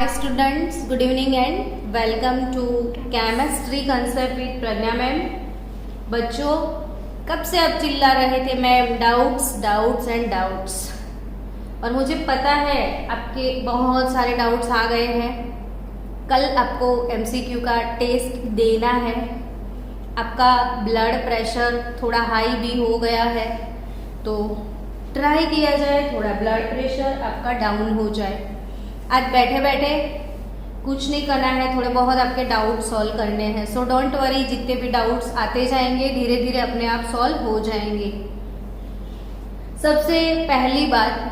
Students, good evening and welcome to chemistry concept with Pragya ma'am. बच्चों, कब से आप चिल्ला रहे थे मैम डाउट्स एंड डाउट्स, और मुझे पता है आपके बहुत सारे डाउट्स आ गए हैं। कल आपको एमसीक्यू का टेस्ट देना है। आपका ब्लड प्रेशर थोड़ा हाई भी हो गया है, तो ट्राई किया जाए थोड़ा ब्लड प्रेशर आपका डाउन हो जाए। आज बैठे बैठे कुछ नहीं करना है, थोड़े बहुत आपके डाउट सॉल्व करने हैं। सो डोंट वरी, जितने भी डाउट्स आते जाएंगे धीरे धीरे अपने आप सॉल्व हो जाएंगे। सबसे पहली बात,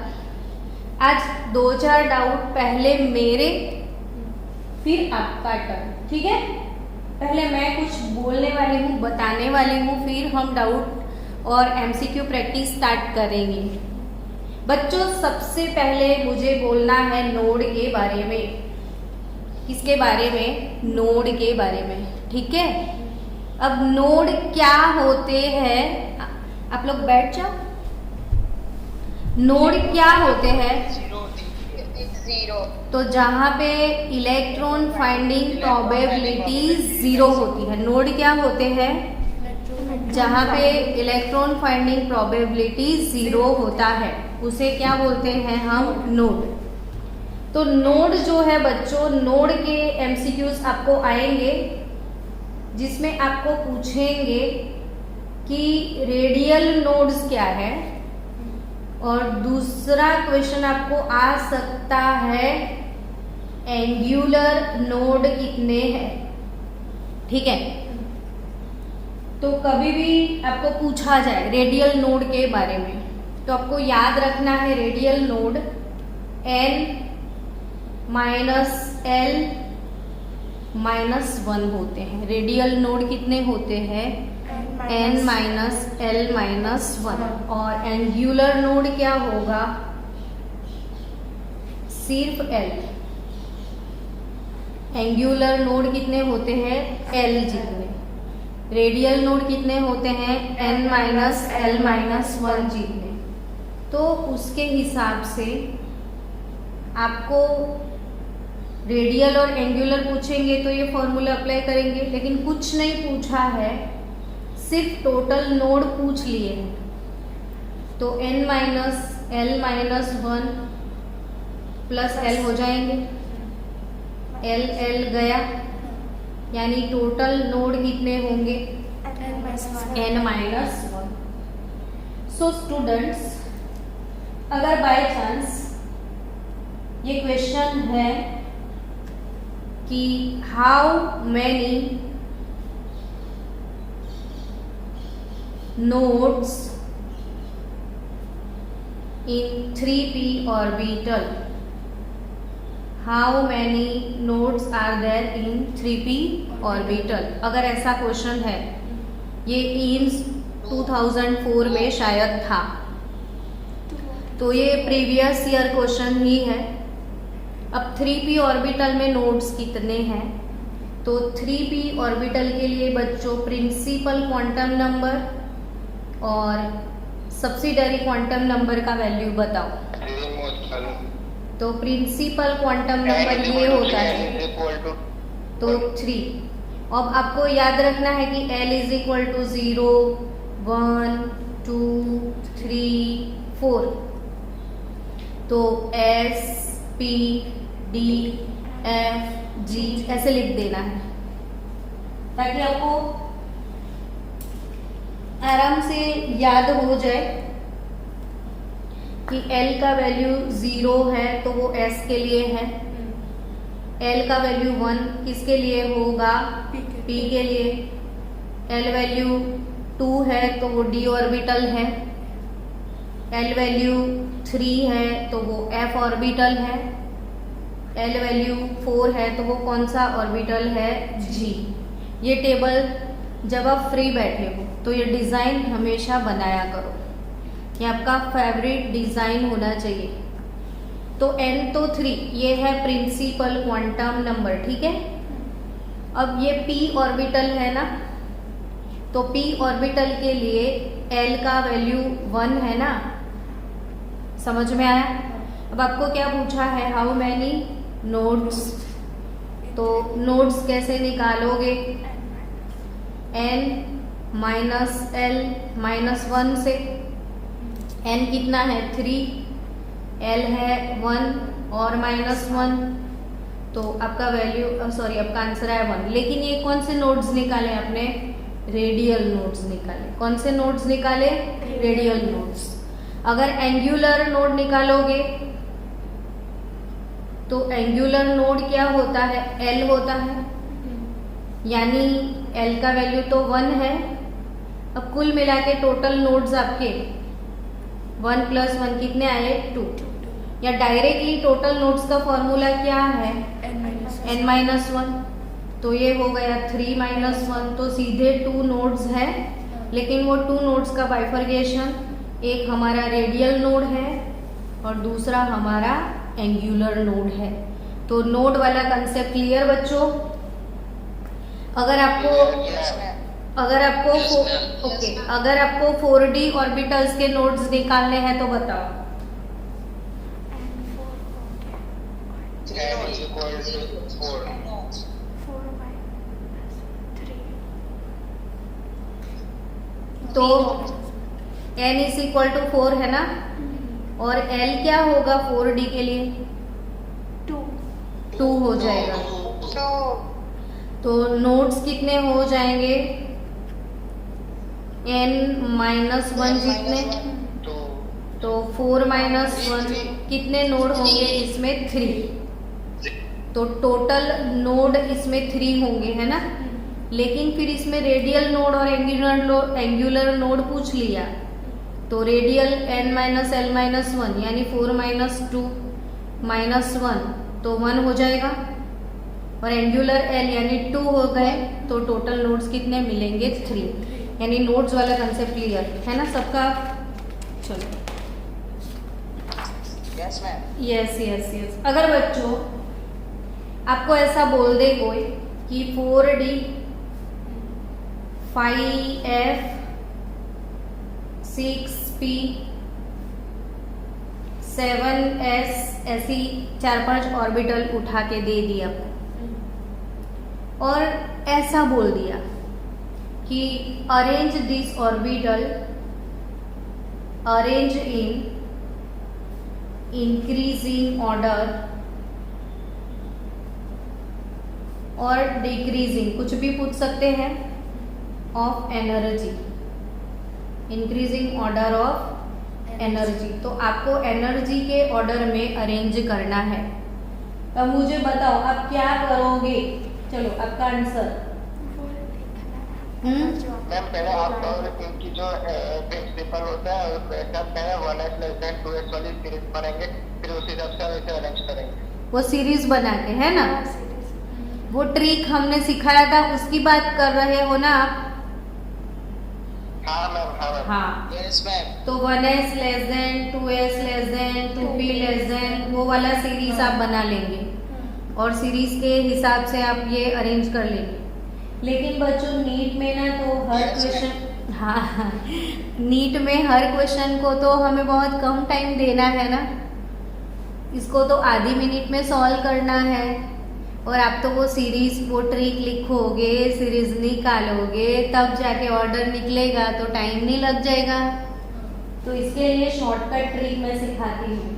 आज 2-4 डाउट पहले मेरे, फिर आपका टर्न, ठीक है। पहले मैं कुछ बोलने वाली हूँ, बताने वाली हूँ, फिर हम डाउट और एमसीक्यू प्रैक्टिस स्टार्ट करेंगे। बच्चों, सबसे पहले मुझे बोलना है नोड के बारे में। किसके बारे में? नोड के बारे में, ठीक है। अब नोड क्या होते हैं, आप लोग बैठ जाओ। नोड क्या होते हैं? जीरो। तो जहां पे इलेक्ट्रॉन फाइंडिंग प्रोबेबिलिटी 0 होती है, नोड क्या होते हैं? जहां पे इलेक्ट्रॉन फाइंडिंग प्रोबेबिलिटी 0 होता है, उसे क्या बोलते हैं हम? नोड। तो नोड जो है बच्चों, नोड के एमसीक्यूज आपको आएंगे जिसमें आपको पूछेंगे कि रेडियल नोड्स क्या है, और दूसरा क्वेश्चन आपको आ सकता है एंगुलर नोड कितने हैं, ठीक है। तो कभी भी आपको पूछा जाए रेडियल नोड के बारे में, तो आपको याद रखना है रेडियल नोड n-l-1 होते हैं। रेडियल नोड कितने होते हैं? n-l-1। और एंगुलर नोड क्या होगा? सिर्फ l। एंगुलर नोड कितने होते हैं? l जितने। रेडियल नोड कितने होते हैं? n-l-1 जितने। तो उसके हिसाब से आपको रेडियल और एंगुलर पूछेंगे तो ये फॉर्मूला अप्लाई करेंगे, लेकिन कुछ नहीं पूछा है, सिर्फ टोटल नोड पूछ लिए हैं। तो n-l-1 प्लस l हो जाएंगे, l गया, यानी टोटल नोड कितने होंगे? n-1। सो स्टूडेंट्स, अगर बाय चांस ये क्वेश्चन है कि how many nodes in 3p orbital, how many nodes are there in 3p orbital, अगर ऐसा क्वेश्चन है, ये एम्स 2004 में शायद था, तो ये प्रीवियस ईयर क्वेश्चन ही है। अब 3p ऑर्बिटल में नोड्स कितने हैं? तो 3p ऑर्बिटल के लिए बच्चों प्रिंसिपल क्वांटम नंबर और सब्सिडरी क्वांटम नंबर का वैल्यू बताओ। तो प्रिंसिपल क्वांटम नंबर ये होता है, तो 3। अब आपको याद रखना है कि l = 0, 1, 2, 3, 4। तो S, P, D, F, G ऐसे लिख देना है, ताकि आपको आराम से याद हो जाए कि L का वैल्यू 0 है तो वो S के लिए है, L का वैल्यू 1 किसके लिए होगा? P के लिए। L वैल्यू 2 है तो वो D ऑर्बिटल है, L वैल्यू 3 है तो वो F ऑर्बिटल है, L वैल्यू 4 है तो वो कौन सा ऑर्बिटल है? G। ये टेबल जब आप फ्री बैठे हो तो ये डिज़ाइन हमेशा बनाया करो, ये आपका फेवरेट डिज़ाइन होना चाहिए। तो n तो 3, ये है प्रिंसिपल क्वांटम नंबर, ठीक है। अब ये p ऑर्बिटल है ना, तो p ऑर्बिटल के लिए l का वैल्यू 1 है ना, समझ में आया। अब आपको क्या पूछा है? How many nodes. तो नोड्स कैसे निकालोगे? n माइनस l माइनस 1 से। n कितना है? 3, l है 1 और माइनस 1, तो आपका वैल्यू आपका आंसर है 1। लेकिन ये कौन से नोड्स निकाले आपने? रेडियल नोड्स निकाले। कौन से नोड्स निकाले? Radial nodes. अगर एंगुलर नोड निकालोगे तो एंगुलर नोड क्या होता है? L होता है, यानी L का वैल्यू तो 1 है। अब कुल मिला के टोटल नोड्स आपके 1 + 1 कितने आए? 2। या डायरेक्टली टोटल नोड्स का फॉर्मूला क्या है? n-1। तो ये हो गया 3 - 1, तो सीधे 2 नोड्स है। लेकिन वो 2 नोड्स का बाइफर्केशन, एक हमारा रेडियल नोड है और दूसरा हमारा एंगुलर नोड है। तो नोड वाला कंसेप्ट क्लियर बच्चों? अगर आपको 4D ऑर्बिटल्स के नोड्स निकालने हैं तो बताओ। तो n = 4 है ना, और l क्या होगा 4D के लिए? 2 हो जाएगा। तो नोड्स कितने हो जाएंगे? n-1 जितने, तो 4 - 1 कितने नोड होंगे इसमें? 3। तो टोटल नोड इसमें 3 होंगे, है ना। लेकिन फिर इसमें रेडियल नोड और एंगुलर नोड पूछ लिया, तो रेडियल n - l - 1 यानी 4 - 2 - 1 तो 1 हो जाएगा, और एंगुलर l यानी 2 हो गए, तो टोटल नोड्स कितने मिलेंगे? 3। यानी नोड्स वाला कंसेप्ट क्लियर है ना सबका? चलो, यस। अगर बच्चों आपको ऐसा बोल दे कोई कि 4D 5F 6P 7S ऐसी 4-5 ऑर्बिटल उठा के दे दिया और ऐसा बोल दिया कि arrange this orbital, arrange in increasing order और डिक्रीजिंग, कुछ भी पूछ सकते हैं, of energy, increasing order of energy. तो आपको एनर्जी के ऑर्डर में अरेंज करना है। अब मुझे बताओ आप क्या करोगे? चलो आपका आंसर। मैम पहले आप कहोगे कि जो प्रिंसिपल होता है उसका पहले 1s < 2s वाली सीरीज बनाएंगे, फिर उस हिसाब से वैसे अरेंज करेंगे। वो सीरीज बना के, है ना, वो ट्रिक हमने सिखाया था उसकी बात कर रहे हो ना आप? हाँ मैम। हाँ, यस मैम। तो 1s < 2s < 2p <, वो वाला सीरीज आप बना लेंगे और सीरीज के हिसाब से आप ये अरेंज कर लेंगे। लेकिन बच्चों नीट में ना तो हर क्वेश्चन, हाँ, नीट में हर क्वेश्चन को तो हमें बहुत कम टाइम देना है ना, इसको तो आधी मिनट में सॉल्व करना है, और आप तो वो सीरीज, वो ट्रिक लिखोगे, सीरीज निकालोगे, तब जाके ऑर्डर निकलेगा, तो टाइम नहीं लग जाएगा। तो इसके लिए शॉर्टकट ट्रिक मैं सिखाती हूँ।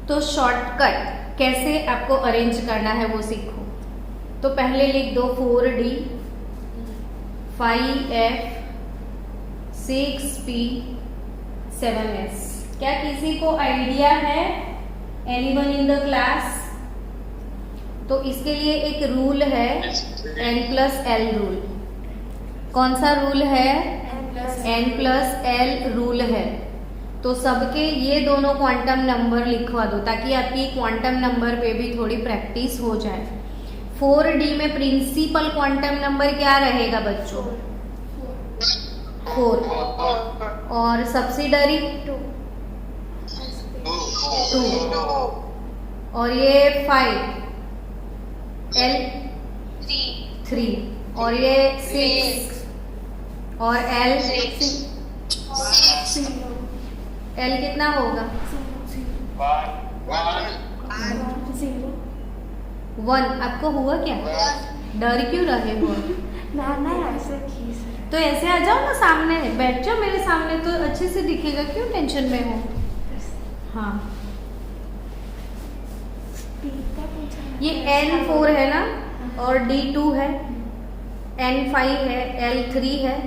तो शॉर्टकट कैसे आपको अरेंज करना है वो सीखो। तो पहले लिख दो 4D 5F 6P 7S। क्या किसी को आइडिया है? Anyone in the class? तो इसके लिए एक रूल है n+l रूल। कौन सा रूल है? n+l रूल है। तो सबके ये दोनों क्वांटम नंबर लिखवा दो ताकि आपकी क्वांटम नंबर पे भी थोड़ी प्रैक्टिस हो जाए। 4D में प्रिंसिपल क्वांटम नंबर क्या रहेगा बच्चों? 4 और सब्सिडरी 2 और ये 5 L 3 और ये 6 और L L कितना होगा? 0 1 आपको हुआ क्या? डर क्यों रहे हो? ना ऐसे खींच तो ऐसे आ जाओ ना, सामने बैठ जाओ मेरे सामने तो अच्छे से दिखेगा, क्यों टेंशन में हो? हाँ, ये N4 है ना, और D2 है, N5 है, L3 है,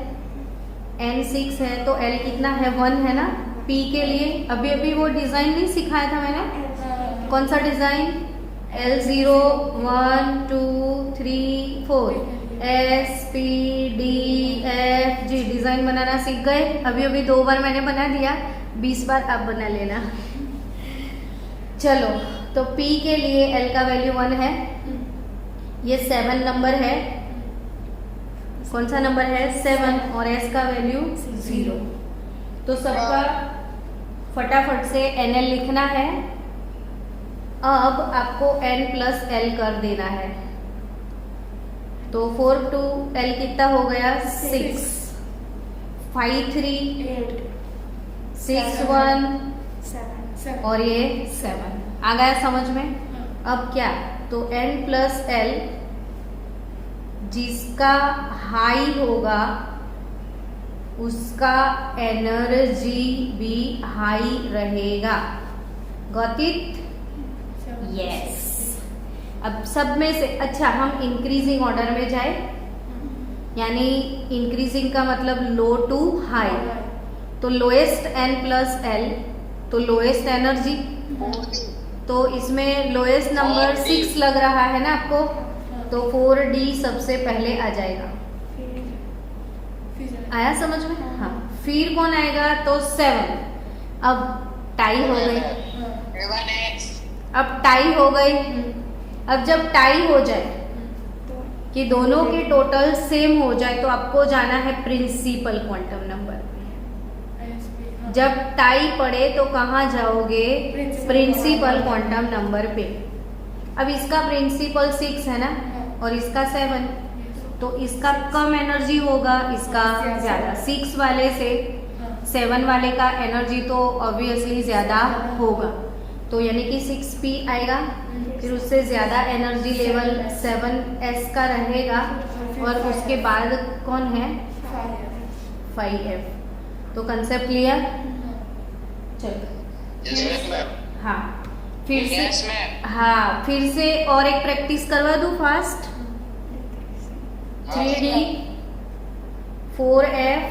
N6 है, तो L कितना है? 1 है ना। P के लिए अभी वो डिजाइन नहीं सिखाया था मैंने, कौन सा design? L0 1 2 3 4 S P D F G design बनाना सीख गए। अभी 2 बार मैंने बना दिया, 20 बार आप बना लेना। चलो, तो P के लिए L का वैल्यू 1 है, ये 7 नंबर है, कौन सा नंबर है? 7, और S का वैल्यू 0। तो सबका फटाफट से NL लिखना है। अब आपको N प्लस L कर देना है, तो 4 2 L कितना हो गया? 6, 5 3 6 1 7 और ये 7 आ गया समझ में? अब क्या? तो N प्लस L जिसका हाई होगा उसका एनर्जी भी हाई रहेगा। Got it? यस। अब सब में से अच्छा हम इंक्रीजिंग ऑर्डर में जाए, यानी इंक्रीजिंग का मतलब लो टू हाई। तो लोएस्ट N प्लस L, तो लोएस्ट एनर्जी, तो इसमें लोएस्ट नंबर 6 लग रहा है ना आपको, तो 4D सबसे पहले आ जाएगा। आया समझ में? हाँ। फिर कौन आएगा? तो 7। अब टाई हो गई, अब टाई हो गई। अब जब टाई हो जाए कि दोनों के टोटल सेम हो जाए, तो आपको जाना है प्रिंसिपल क्वांटम नंबर। जब टाई पड़े तो कहाँ जाओगे? प्रिंसिपल क्वांटम नंबर पे। अब इसका प्रिंसिपल 6 है ना, और इसका 7, तो इसका कम एनर्जी होगा, इसका ज्यादा। 6 वाले से 7 वाले का एनर्जी तो ऑब्वियसली ज्यादा होगा, तो यानी कि 6P आएगा। फिर उससे ज्यादा एनर्जी लेवल 7S का रहेगा, और उसके बाद कौन है? 5F। तो कंसेप्ट क्लियर? चलो, हाँ फिर से, हाँ फिर से और एक प्रैक्टिस करवा दूं fast. 3D 4F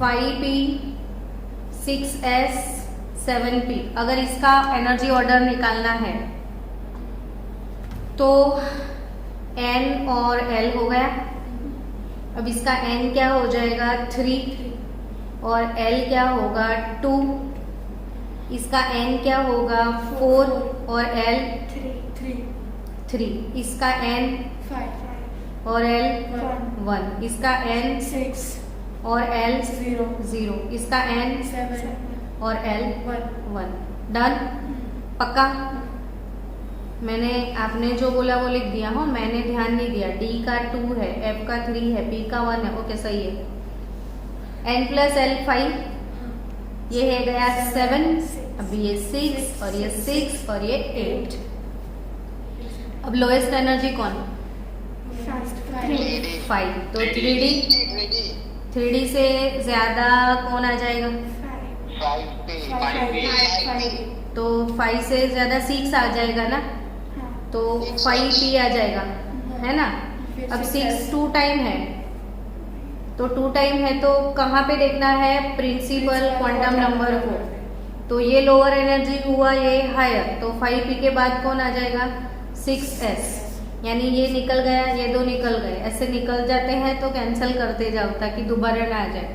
5P 6S 7P। अगर इसका एनर्जी ऑर्डर निकालना है तो N और L हो गया। अब इसका N क्या हो जाएगा? 3, और L क्या होगा? 2। इसका N क्या होगा? 4, और L 3। इसका N 5 और L 1। इसका N 6 और L 0 इसका N 7 और L 1। डन? पक्का? मैंने आपने जो बोला वो लिख दिया हो, मैंने ध्यान नहीं दिया। D का 2 है, F का 3 है, P का 1 है। ओके सही है। N प्लस L 5, ये है गया 7, अब ये 6 और ये 6 और ये 8। अब लोएस्ट एनर्जी कौन? 5। तो 3D से ज्यादा कौन आ जाएगा? 5P। तो 5 से ज्यादा 6 आ जाएगा ना, तो 5P आ जाएगा, है ना। अब 6 2 टाइम है, तो 2 टाइम है तो कहाँ पे देखना है? प्रिंसिपल क्वांटम नंबर को। तो ये लोअर एनर्जी हुआ, ये हायर, तो 5P के बाद कौन आ जाएगा? 6S। यानी ये निकल गया, ये 2 निकल गए, ऐसे निकल जाते हैं तो कैंसिल करते जाओ ताकि दोबारा ना आ जाए।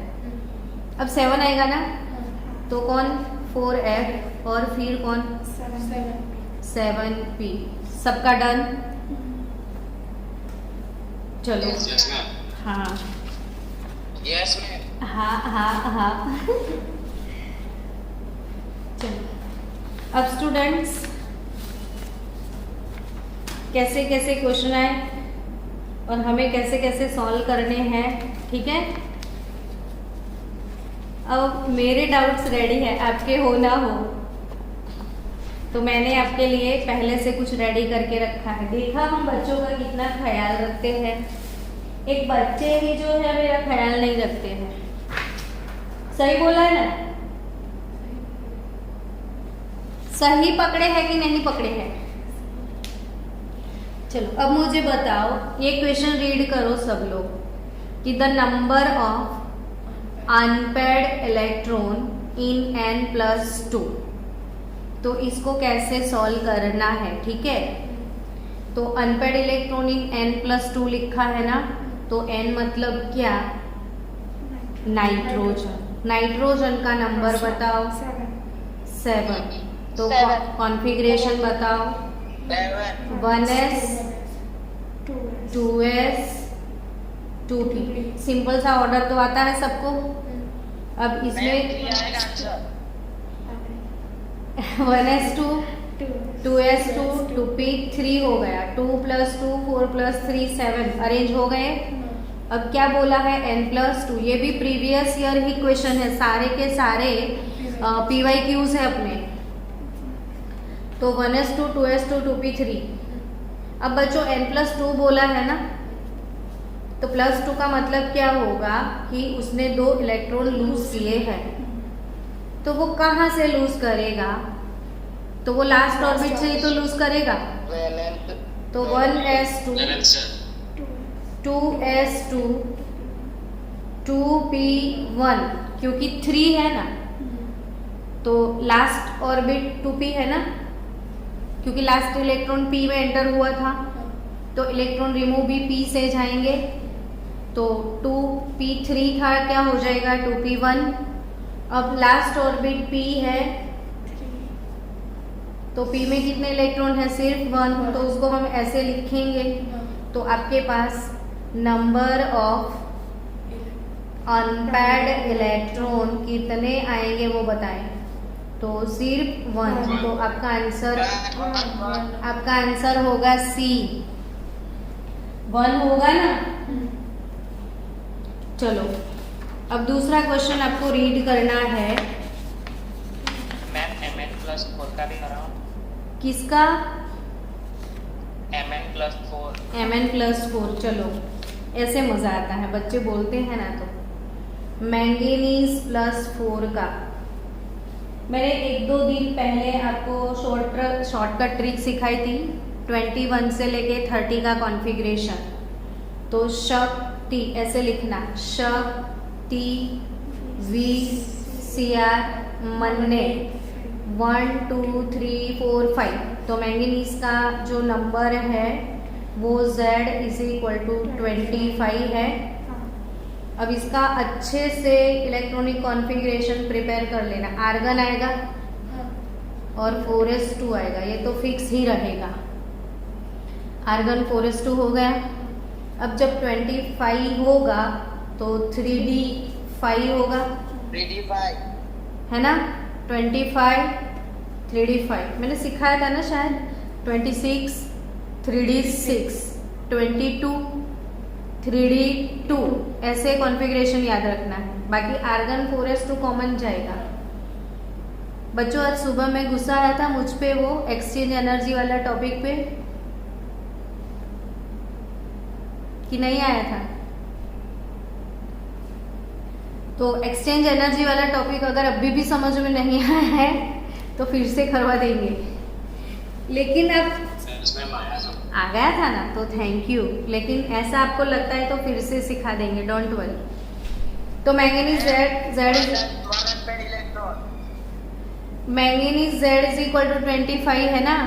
अब 7 आएगा ना, तो कौन? 4F, और फिर कौन? 7P। सबका डन? चलो, हाँ हाँ चलो। अब स्टूडेंट्स कैसे कैसे क्वेश्चन आए और हमें कैसे कैसे सॉल्व करने हैं, ठीक है। अब मेरे डाउट्स रेडी है, आपके हो ना हो तो मैंने आपके लिए पहले से कुछ रेडी करके रखा है। देखा हम बच्चों का कितना ख्याल रखते हैं। एक बच्चे ही जो है मेरा ख्याल नहीं रखते हैं। सही बोला है ना? सही पकड़े हैं कि नहीं पकड़े हैं? चलो अब मुझे बताओ, ये क्वेश्चन रीड करो सब लोग कि the number of unpaired electron in n+2। तो इसको कैसे सॉल्व करना है, ठीक है? तो अनपेयर्ड इलेक्ट्रॉन इन n+2 लिखा है ना, तो n मतलब क्या? नाइट्रोजन। नाइट्रोजन का नंबर बताओ। 7। तो कॉन्फ़िगरेशन बताओ। 1s 2s 2p। सिंपल सा ऑर्डर तो आता है सबको। अब इसमें 1s2 2s2 2p3 हो गया। 2 + 2 4 + 3 7 अरेंज हो गए। अब क्या बोला है? n+2। ये भी प्रीवियस ईयर ही क्वेश्चन है, सारे के सारे PYQs है अपने। तो 1s2 2s2 2p3। अब बच्चों n+2 बोला है ना, तो +2 का मतलब क्या होगा कि उसने 2 इलेक्ट्रॉन लूज किए हैं। तो वो कहाँ से लूज करेगा? तो वो लास्ट ऑर्बिट से ही तो लूज करेगा। तो 1s2 2s2 2p1, क्योंकि 3 है ना, तो लास्ट ऑर्बिट 2p है ना, क्योंकि लास्ट इलेक्ट्रॉन p में एंटर हुआ था, तो इलेक्ट्रॉन रिमूव भी p से जाएंगे। तो 2p3 था, क्या हो जाएगा? 2p1। अब लास्ट ऑर्बिट p है, तो p में कितने इलेक्ट्रॉन है? सिर्फ 1, तो उसको हम ऐसे लिखेंगे। तो आपके पास नंबर ऑफ अनपेयर्ड इलेक्ट्रॉन कितने आएंगे वो बताएं। तो सिर्फ 1। तो आपका आंसर होगा C। 1 होगा ना? चलो अब दूसरा क्वेश्चन आपको रीड करना है। मैम Mn+4 का भी कराओ। किसका? Mn+4। Mn+4। चलो ऐसे मजा आता है, बच्चे बोलते हैं ना। तो मैंगनीज +4 का मैंने 1-2 दिन पहले आपको शॉर्टकट ट्रिक सिखाई थी। 21 से लेके 30 का कॉन्फ़िगरेशन। तो शक्ति ऐसे लिखना, शक्ति VCr मन्ने 1 2 3 4 5। तो मैंगनीज का जो नंबर है वो Z = 25 है। अब इसका अच्छे से इलेक्ट्रॉनिक कॉन्फ़िगरेशन प्रिपेयर कर लेना। आर्गन आएगा और 4s2 आएगा, ये तो फिक्स ही रहेगा। आर्गन 4s2 हो गया। अब जब 25 होगा तो 3d5 होगा, 3d5 है ना? 25 3d5 मैंने सिखाया था ना शायद। 26 3d6 22 3d2 ऐसे कॉन्फ़िगरेशन याद रखना है। बाकी आर्गन 4s2 कॉमन जाएगा। बच्चों आज सुबह में गुस्सा आया था मुझ पे, वो एक्सचेंज एनर्जी वाला टॉपिक पे, कि नहीं आया था? तो एक्सचेंज एनर्जी वाला टॉपिक अगर अभी भी समझ में नहीं आया है तो फिर से करवा देंगे। लेकिन अब आ गया था ना, तो थैंक यू। लेकिन ऐसा आपको लगता है तो फिर से सिखा देंगे, डोंट वरी। तो मैंगनीज Z = 25 है ना,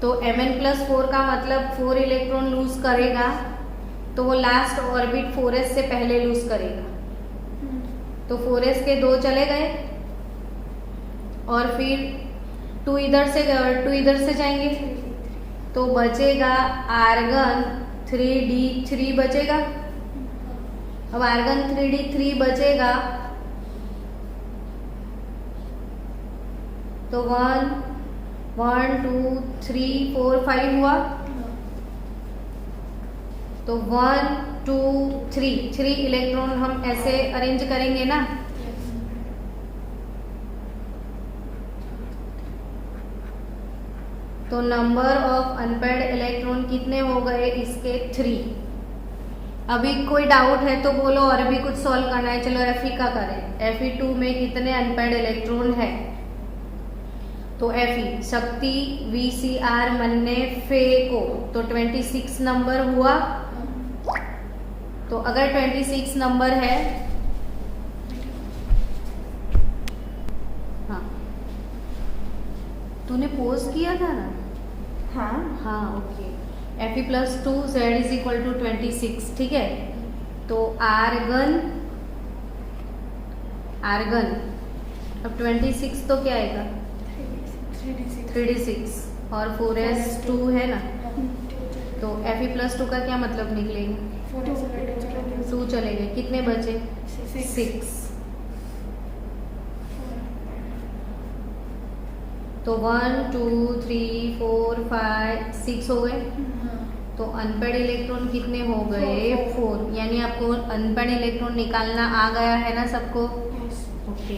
तो Mn+4 का मतलब 4 इलेक्ट्रॉन लूज करेगा, तो वो लास्ट ऑर्बिट 4s से पहले लूज करेगा। तो 4s के 2 चले गए और फिर 2 इधर से गए और 2 इधर से जाएंगे, तो बचेगा आर्गन 3d3 बचेगा। अब आर्गन 3d3 बचेगा तो 1 2 3 4 5 हुआ। तो 1 2 3 इलेक्ट्रॉन हम ऐसे अरेंज करेंगे ना। तो नंबर ऑफ अनपेयर्ड इलेक्ट्रॉन कितने हो गए इसके 3। अभी कोई डाउट है तो बोलो, और भी कुछ सॉल्व करना है। चलो Fe का करें। Fe2 में कितने अनपेयर्ड इलेक्ट्रॉन है? तो Fe शक्ति VCR मन्ने फे को, तो 26 नंबर हुआ। तो अगर 26 नंबर है, हाँ तूने पोज किया था ना? हाँ okay. Fe plus 2 Z is equal to 26, ठीक है। तो आर्गन अब 26 तो क्या आएगा? 3d6 और 4s2 है ना, तो Fe प्लस 2 का क्या मतलब निकलेगा? 2 चले गए, कितने बचे? 6। तो 1 2 3 4 5 6 हो गए। तो अनपेयर्ड इलेक्ट्रॉन कितने हो गए? 4। यानी आपको अनपेयर्ड इलेक्ट्रॉन निकालना आ गया है ना सबको? Okay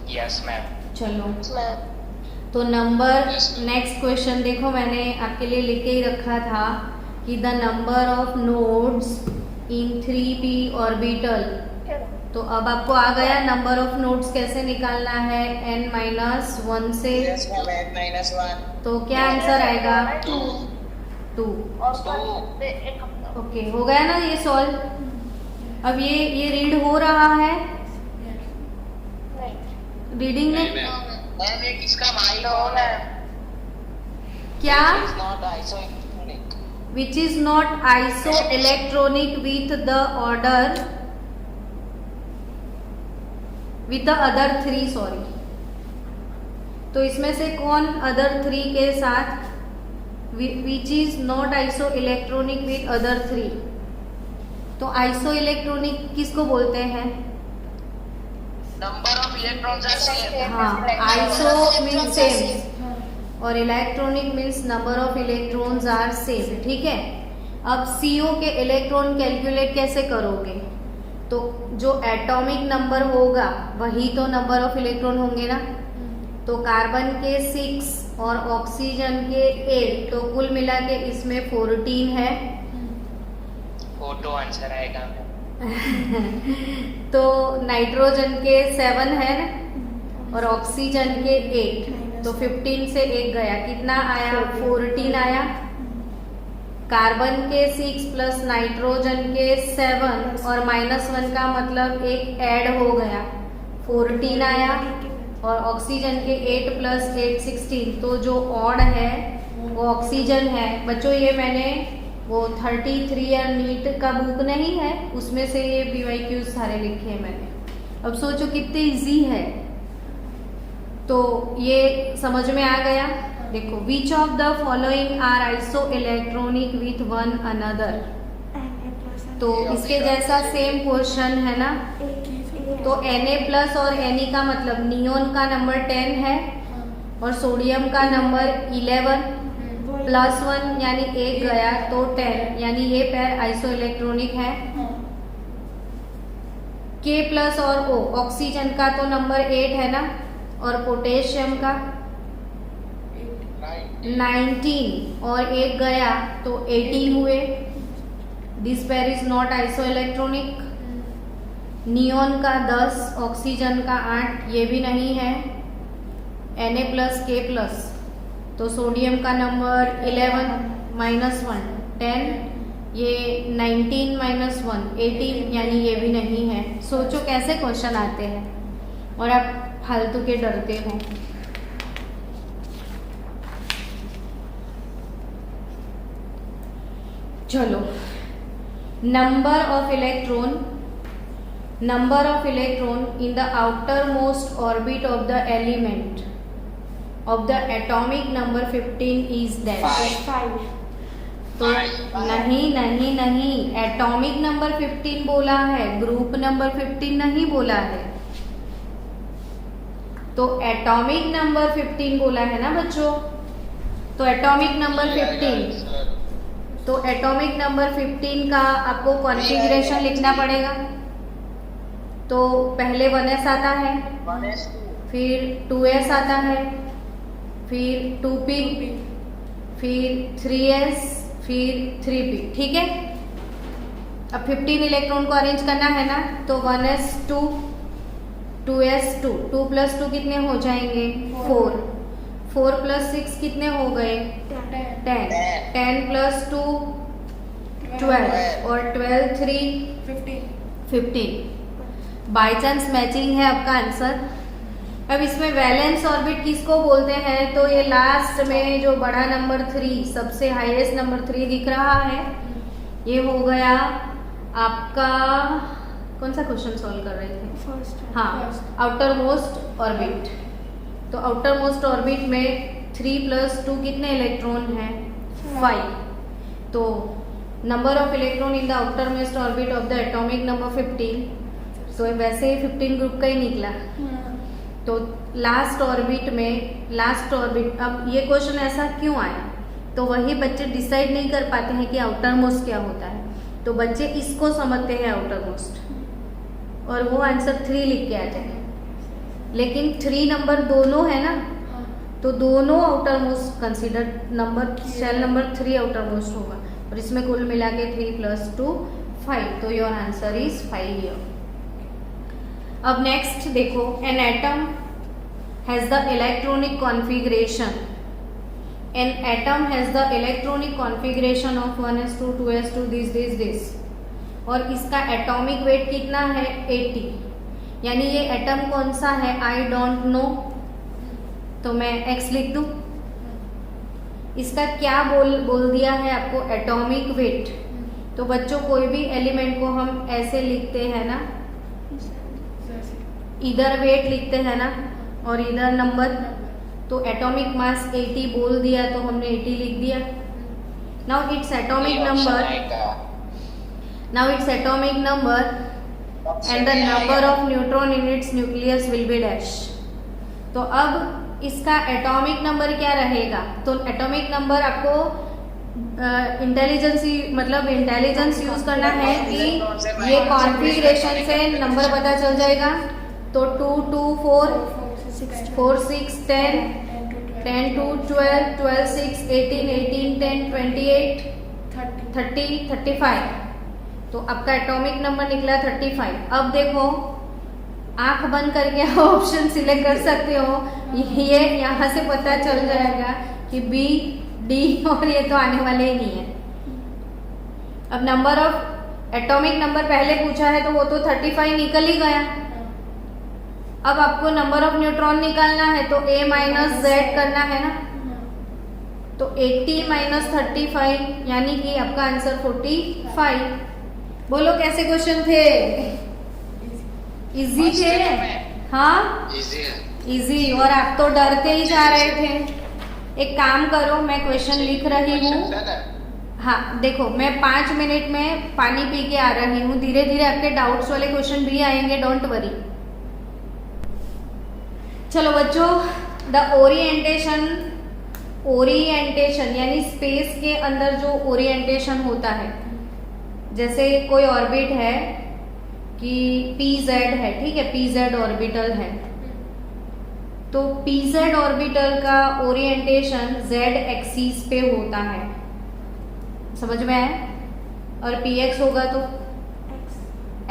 yes ma'am. चलो, तो नंबर नेक्स्ट क्वेश्चन देखो, मैंने आपके लिए लिख के ही रखा था कि the number of nodes in 3p orbital. तो अब आपको आ गया नंबर ऑफ नोड्स कैसे निकालना है? n-1 से। Yes ma'am, n-1। तो क्या आंसर आएगा? 2। ओके, हो गया ना ये सॉल्व? अब ये रीड हो रहा है? रीडिंग ने मैम एक इसका माइक्रोन है क्या? Not isoelectronic, which is not iso electronic with the order with the other 3, sorry. तो इसमें से कौन अदर 3 के साथ? Which is not iso electronic with other 3। तो आइसो इलेक्ट्रॉनिक किसको बोलते हैं? Number of electrons are same. हाँ, आइसो मीन्स सेम और electronic means number of electrons are same, ठीक है। अब CO के इलेक्ट्रॉन कैलकुलेट कैसे करोगे? तो जो एटॉमिक नंबर होगा वही तो नंबर ऑफ इलेक्ट्रॉन होंगे ना। तो कार्बन के 6 और ऑक्सीजन के 8, तो कुल मिला के इसमें 14 है। फोटो आंसर आएगा। तो नाइट्रोजन के 7 है ना, और ऑक्सीजन के 8, तो 15 से 1 गया, कितना आया? 14 आया। कार्बन के 6 प्लस नाइट्रोजन के 7 और -1 का मतलब 1 ऐड हो गया, 14 आया। और ऑक्सीजन के 8 प्लस 8 16, तो जो ऑड है वो ऑक्सीजन है। बच्चों ये मैंने वो 33 ईयर नीट का बुक नहीं है, उसमें से ये BYQs सारे लिखे हैं मैंने। अब सोचो कितने इजी है। तो ये समझ में आ गया। देखो, which of the following are iso electronic with one another. तो इसके जैसा सेम क्वेश्चन है ना। तो Na+ और Ne का मतलब नियोन का नंबर 10 है और सोडियम का नंबर 11, +1 यानी 1 गया तो 10, यानी ये पेयर आइसो इलेक्ट्रॉनिक है। K+ और O, ऑक्सीजन का तो नंबर 8 है ना, और पोटेशियम का 19 और 1 गया तो 18 हुए। This pair is not iso electronic. Neon का 10, ऑक्सीजन का 8, ये भी नहीं है। Na+ K+, तो सोडियम का नंबर 11 -1 10, ये 19 -1 18, यानी ये भी नहीं है। सोचो कैसे क्वेश्चन आते हैं और आप फालतू के डरते हो। चलो, number of electron in the outermost orbit of the element of the atomic number 15 is that 5. तो नहीं, एटॉमिक नंबर 15 बोला है, ग्रुप नंबर 15 नहीं बोला है। तो एटॉमिक नंबर 15 बोला है ना बच्चों। तो एटॉमिक नंबर 15 का आपको कॉन्फ़िगरेशन लिखना पड़ेगा। तो पहले 1s आता है, फिर 2s आता है, फिर 2p, फिर 3s, फिर 3p, ठीक है। अब 15 इलेक्ट्रॉन को अरेंज करना है ना, तो 1s2, 2s2, 2 + 2 कितने हो जाएंगे? 4, 4 + 6 कितने हो गए? 10, 10 + 2 12, और 12 3 15। बाई चांस मैचिंग है आपका आंसर। अब इसमें वैलेंस ऑर्बिट किसको बोलते हैं? तो ये लास्ट में जो बड़ा नंबर 3, सबसे हाईएस्ट नंबर 3 दिख रहा है, ये हो गया आपका। कौन सा क्वेश्चन सॉल्व कर रहे थे? फर्स्ट। हाँ, आउटर मोस्ट ऑर्बिट। तो आउटर मोस्ट ऑर्बिट में 3 + 2 कितने इलेक्ट्रॉन हैं? 5। तो number of electron in the outer most orbit of the atomic number 15, तो वैसे ही 15 ग्रुप का ही निकला। तो लास्ट ऑर्बिट में, लास्ट ऑर्बिट, अब ये क्वेश्चन ऐसा क्यों आया? तो वही बच्चे डिसाइड नहीं कर पाते हैं कि आउटर मोस्ट क्या होता है, तो बच्चे इसको समझते हैं आउटर मोस्ट, और वो आंसर 3 लिख के आ जाएंगे। लेकिन 3 नंबर दोनों है ना, तो दोनों outer most consider number, shell number 3 outer most होगा, और इसमें कुल मिला के 3 + 2 5, तो योर आंसर इज 5 हियर। अब नेक्स्ट देखो, an atom has the electronic configuration, an atom has the electronic configuration of 1s2, 2s2, this, और इसका एटॉमिक वेट कितना है? 80। यानी ये एटम कौन सा है? आई डोंट नो, तो मैं x लिख दूं। इसका क्या बोल दिया है आपको? Atomic weight. तो बच्चों कोई भी एलिमेंट को हम ऐसे लिखते हैं ना, इधर वेट लिखते हैं ना, और इधर नंबर, तो एटॉमिक मास 80 बोल दिया तो हमने 80 लिख दिया। Now its atomic number, and the number of neutron in its nucleus will be dash. तो अब इसका एटॉमिक नंबर क्या रहेगा? तो एटॉमिक नंबर आपको इंटेलिजेंस यूज करना है कि ये कॉन्फ़िगरेशन से नंबर पता चल जाएगा। तो 2 2 4 4 6 10 10 2 12 12 6 18 18 10 28 30 35, तो आपका एटॉमिक नंबर निकला 35। अब देखो, आंख बंद करके ऑप्शन सिलेक्ट कर सकते हो, ये यहाँ से पता चल जाएगा कि B, D और ये तो आने वाले ही नहीं है। अब नंबर ऑफ एटॉमिक नंबर पहले पूछा है, तो वो तो 35 निकल ही गया। अब आपको नंबर ऑफ न्यूट्रॉन निकालना है, तो A - Z करना है ना, तो 80 - 35 यानी कि आपका आंसर 45। बोलो कैसे क्वेश्चन थे? इजी थे? हाँ, इजी। और आप तो डरते ही जा रहे थे। एक काम करो, मैं क्वेश्चन लिख रही हूँ। हाँ देखो, मैं 5 मिनट में पानी पी के आ रही हूँ, धीरे धीरे आपके डाउट्स वाले क्वेश्चन भी आएंगे, डोंट वरी। चलो बच्चों, द ओरिएंटेशन यानी स्पेस के अंदर जो ओरिएंटेशन होता है, जैसे कोई ऑर्बिट है कि pz है, ठीक है, pz ऑर्बिटल है, तो pz ऑर्बिटल का ओरिएंटेशन z एक्सिस पे होता है, समझ में आया? और px होगा तो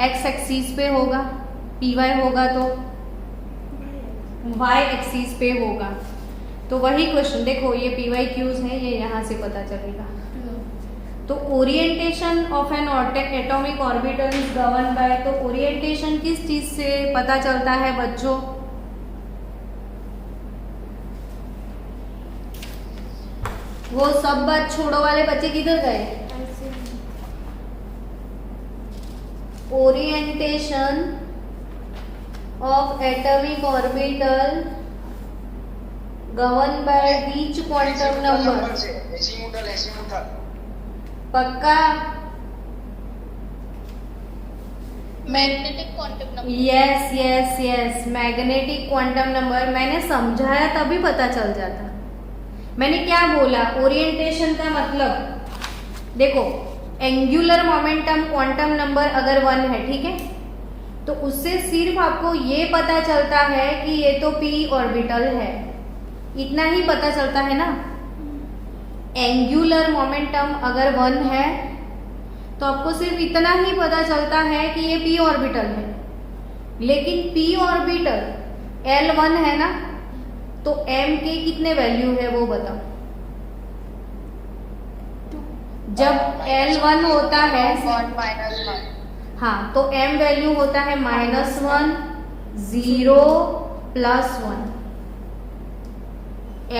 x एक्सिस पे होगा, py होगा तो y एक्सिस पे होगा। तो वही क्वेश्चन देखो, ये PYQs है, ये यहाँ से पता चलेगा। तो orientation of N atomic orbital is govern by, तो ओरिएंटेशन किस चीज से पता चलता है बच्चों? वो सब बात छोड़ो वाले बच्चे किधर गए? Orientation of atomic orbital govern by which quantum number? पक्का? Magnetic quantum number. Yes yes yes, magnetic quantum number. मैंने समझाया तभी पता चल जाता। मैंने क्या बोला? ओरिएंटेशन का मतलब देखो, एंगुलर मोमेंटम क्वांटम नंबर अगर 1 है, ठीक है, तो उससे सिर्फ आपको ये पता चलता है कि ये तो p ऑर्बिटल है, इतना ही पता चलता है ना। एंगुलर मोमेंटम अगर 1 है तो आपको सिर्फ इतना ही पता चलता है कि ये p ऑर्बिटल है, लेकिन p ऑर्बिटल L1 है ना, तो m के कितने वैल्यू है वो बताओ। जब L1 होता है, 1 minus 1. हाँ, तो m वैल्यू होता है -1, 0, +1।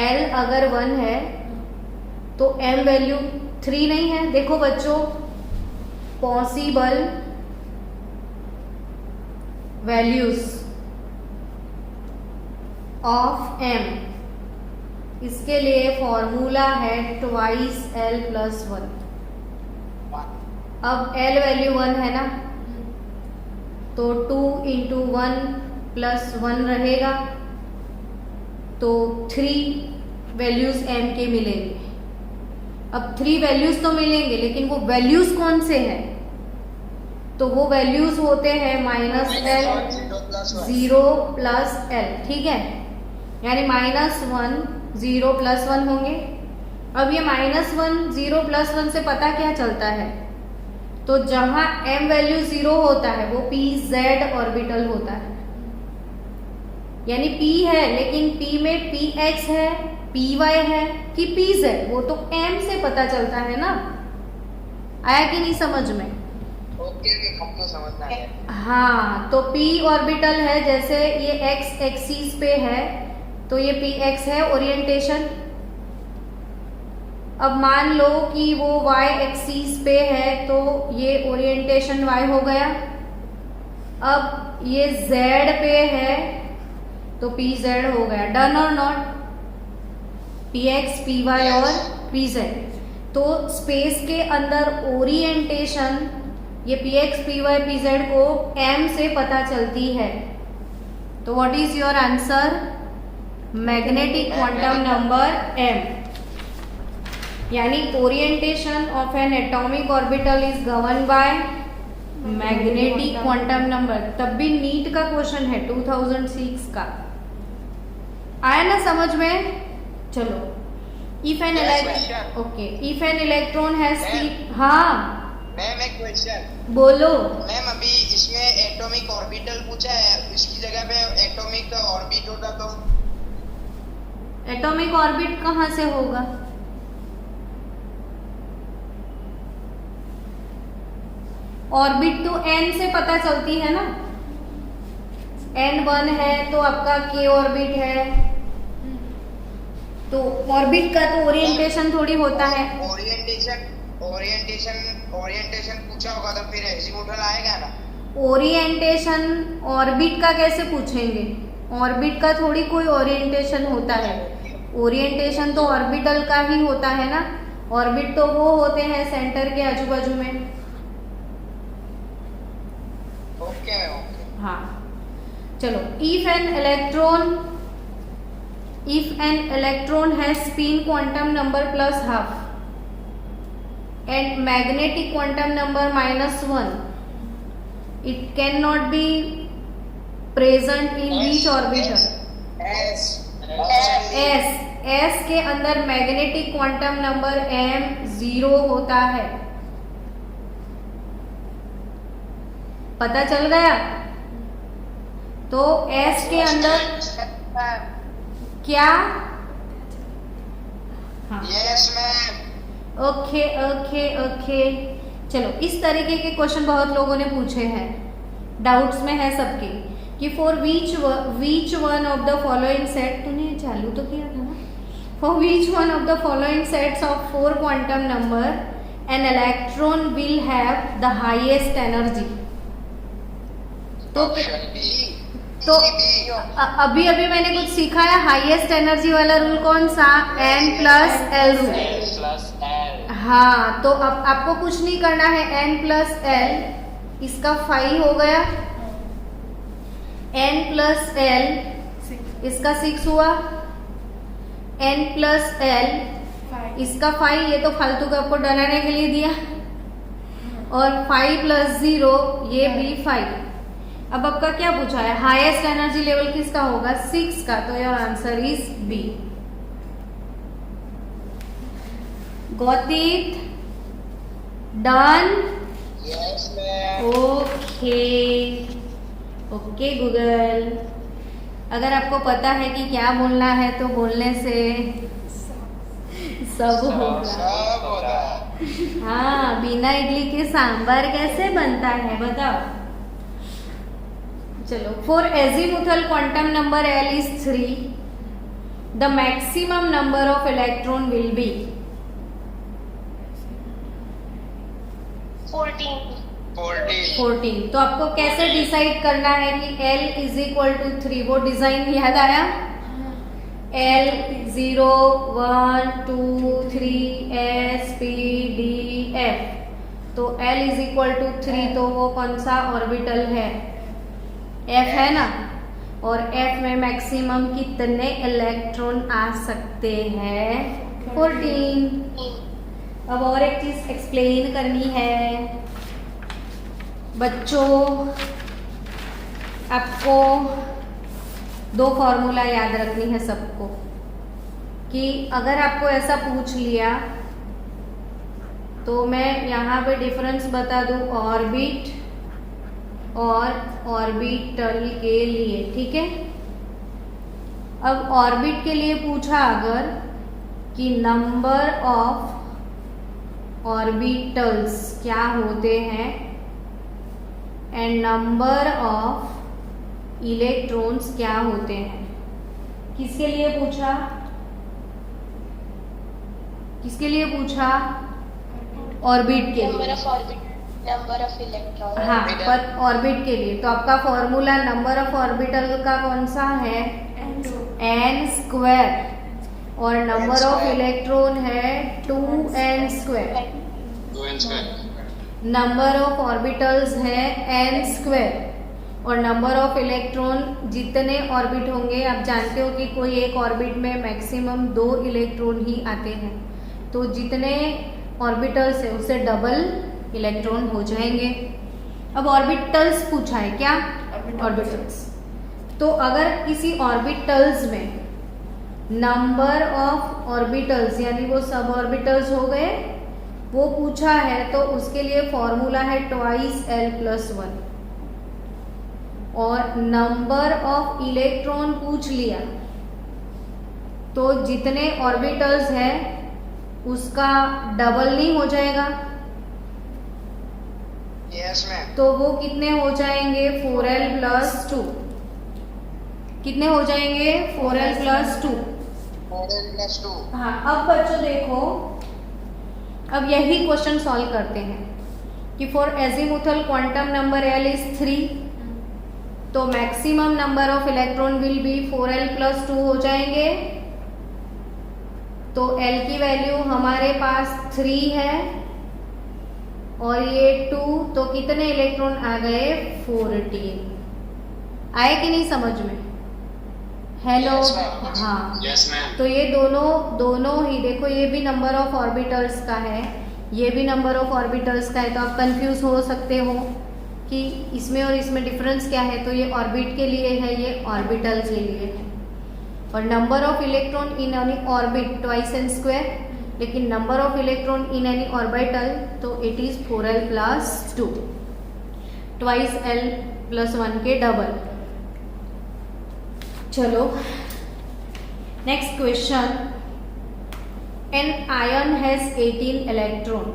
L अगर 1 है तो m वैल्यू 3 नहीं है। देखो बच्चों, पॉसिबल वैल्यूज ऑफ m, इसके लिए फॉर्मूला है 2L+1। अब L वैल्यू 1 है ना, तो 2 × 1 + 1 रहेगा, तो 3 वैल्यूज m के मिलेंगे। अब 3 वैल्यूज तो मिलेंगे, लेकिन वो वैल्यूज कौन से हैं? तो वो वैल्यूज होते हैं -L, 0 + L, ठीक है, यानी -1, 0 + 1 होंगे। अब ये -1, 0 + 1 से पता क्या चलता है? तो जहां m वैल्यू 0 होता है वो pz ऑर्बिटल होता है, यानी p है, लेकिन p में px है, py है कि pz, वो तो m से पता चलता है ना। आया कि नहीं समझ में? ओके, हमको समझना है। हाँ, तो p ऑर्बिटल है, जैसे ये x एक्सिस पे है तो ये px है ओरिएंटेशन। अब मान लो कि वो y एक्सिस पे है तो ये ओरिएंटेशन y हो गया। अब ये z पे है तो pz हो गया। डन और नॉट? px, py और pz। तो स्पेस के अंदर ओरिएंटेशन ये px, py, pz को m से पता चलती है। तो what is your answer? Magnetic quantum number m, यानी orientation of N atomic orbital is govern by magnetic quantum number. तब भी नीट का क्वेश्चन है 2006 का। आया ना समझ में? चलो, if an if an electron has हाँ मैम एक क्वेश्चन। बोलो। मैम अभी इसमें एटॉमिक ऑर्बिटल पूछा है, इसकी जगह पे एटॉमिक ऑर्बिट होता तो? एटॉमिक ऑर्बिट कहाँ से होगा? ऑर्बिट तो n से पता चलती है ना। n1 है तो आपका k ऑर्बिट है, तो ऑर्बिट का तो ओरिएंटेशन थोड़ी होता है। ओरिएंटेशन पूछा होगा तो फिर एजीमुथल आएगा ना। ओरिएंटेशन ऑर्बिट का कैसे पूछेंगे? ऑर्बिट का थोड़ी कोई ओरिएंटेशन होता है। ओरिएंटेशन तो ऑर्बिटल का ही होता है ना। ऑर्बिट तो वो होते हैं सेंटर के आजू बाजू में। ओके। हाँ, चलो। If an electron has spin quantum number +½ and magnetic quantum number -1, it can not be present in which orbital? S के अंदर मैग्नेटिक क्वांटम नंबर m 0 होता है। पता चल गया? तो S के अंदर क्या? हाँ, यस मैम। ओके। चलो, इस तरीके के क्वेश्चन बहुत लोगों ने पूछे हैं, डाउट्स में है सबके, कि for which one of the following set, तूने चालू तो किया था ना, for which one of the following sets of 4 quantum number an electron will have the highest energy. तो अभी मैंने कुछ सीखा है। हाईएस्ट एनर्जी वाला रूल कौन सा? n+l rule. हाँ, तो अब आपको कुछ नहीं करना है। n+l, इसका 5 हो गया, n+l इसका 6 हुआ, n+l इसका 5, ये तो फालतू का आपको डराने के लिए दिया, और 5 + 0 ये भी 5। अब आपका क्या पूछा है? हाईएस्ट एनर्जी लेवल किसका होगा? 6 का। तो your answer is B. Got it? Done? Yes, ma'am. Okay Google, अगर आपको पता है कि क्या बोलना है तो बोलने से सब होगा। सब होता है। हाँ, बिना इडली के सांभर कैसे बनता है बताओ। चलो, for azimuthal quantum number L is 3, the maximum number of electron will be 14। तो आपको कैसे डिसाइड करना है कि L इज इक्वल टू 3? वो डिजाइन याद आया? L 0 1 2 3 S P D F, तो L इज इक्वल टू 3, तो वो कौन सा ऑर्बिटल है? F है ना। और F में मैक्सिमम कितने इलेक्ट्रॉन आ सकते हैं? 14। अब और एक चीज एक्सप्लेन करनी है बच्चों, आपको 2 फॉर्मूला याद रखनी है सबको, कि अगर आपको ऐसा पूछ लिया तो मैं यहाँ पे डिफरेंस बता दूँ ऑर्बिट और ऑर्बिटल के लिए, ठीक है। अब ऑर्बिट के लिए पूछा अगर कि नंबर ऑफ ऑर्बिटल्स क्या होते हैं एंड नंबर ऑफ इलेक्ट्रॉन्स क्या होते हैं, किसके लिए पूछा? किसके लिए पूछा? ऑर्बिट के लिए। Number of electron. हाँ, पर ऑर्बिट के लिए तो आपका फॉर्मूला नंबर ऑफ ऑर्बिटल का कौन सा है? n², और नंबर ऑफ इलेक्ट्रॉन है 2n²। नंबर ऑफ ऑर्बिटल्स है n², और नंबर ऑफ इलेक्ट्रॉन जितने ऑर्बिट होंगे, आप जानते हो कि कोई एक ऑर्बिट में मैक्सिमम 2 इलेक्ट्रॉन ही आते हैं, तो जितने ऑर्बिटल्स है उससे डबल इलेक्ट्रॉन हो जाएंगे। अब ऑर्बिटल्स पूछा है, क्या? ऑर्बिटल्स। तो अगर किसी ऑर्बिटल्स में नंबर ऑफ ऑर्बिटल्स यानी वो सब ऑर्बिटल्स हो गए, वो पूछा है, तो उसके लिए फॉर्मूला है 2l+1। और नंबर ऑफ इलेक्ट्रॉन पूछ लिया तो जितने ऑर्बिटल्स है उसका डबल नहीं हो जाएगा? Yes ma'am. तो वो कितने हो जाएंगे? 4l+2। कितने हो जाएंगे? 4l+2। 4l+2। हाँ, अब बच्चों देखो, अब यही क्वेश्चन सॉल्व करते हैं कि for azimuthal quantum number L is 3, तो maximum number of electron will be 4l+2 हो जाएंगे। तो L की वैल्यू हमारे पास 3 है और ये 2, तो कितने इलेक्ट्रॉन आ गए? 14। आए कि नहीं समझ में? हेलो। Yes, ma'am. हाँ, यस मैम। तो ये दोनों ही देखो, ये भी नंबर ऑफ ऑर्बिटल्स का है, ये भी नंबर ऑफ ऑर्बिटल्स का है, तो आप कंफ्यूज हो सकते हो कि इसमें और इसमें डिफरेंस क्या है। तो ये ऑर्बिट के लिए है, ये ऑर्बिटल के लिए है। और number of electron in any orbit 2n², लेकिन number of electron in any orbital तो इट इज 4l+2, 2l+1 के डबल। चलो next question, an ion has 18 electron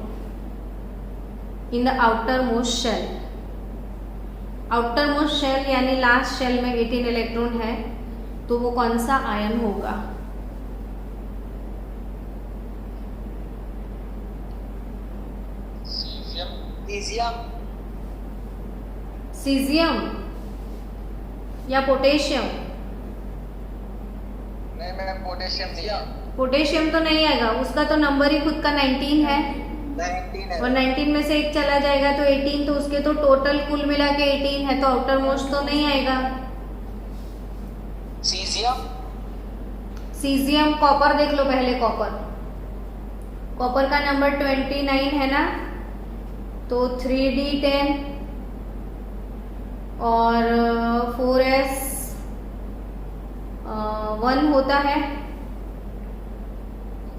in the outer most shell. Outer most shell यानी last shell में 18 electron है, तो वो कौन सा आयन होगा? सीजियम या पोटेशियम? नहीं मैम, पोटेशियम दिया। पोटेशियम तो नहीं आएगा, उसका तो नंबर ही खुद का 19 है, 19 है। और 19 में से एक चला जाएगा तो 18, तो उसके तो टोटल कुल मिला के 18 है, तो आउटर मोस्ट तो नहीं आएगा। सीजियम कॉपर देख लो पहले, कॉपर का नंबर 29 है ना, तो 3d10 और 4s 1 होता है।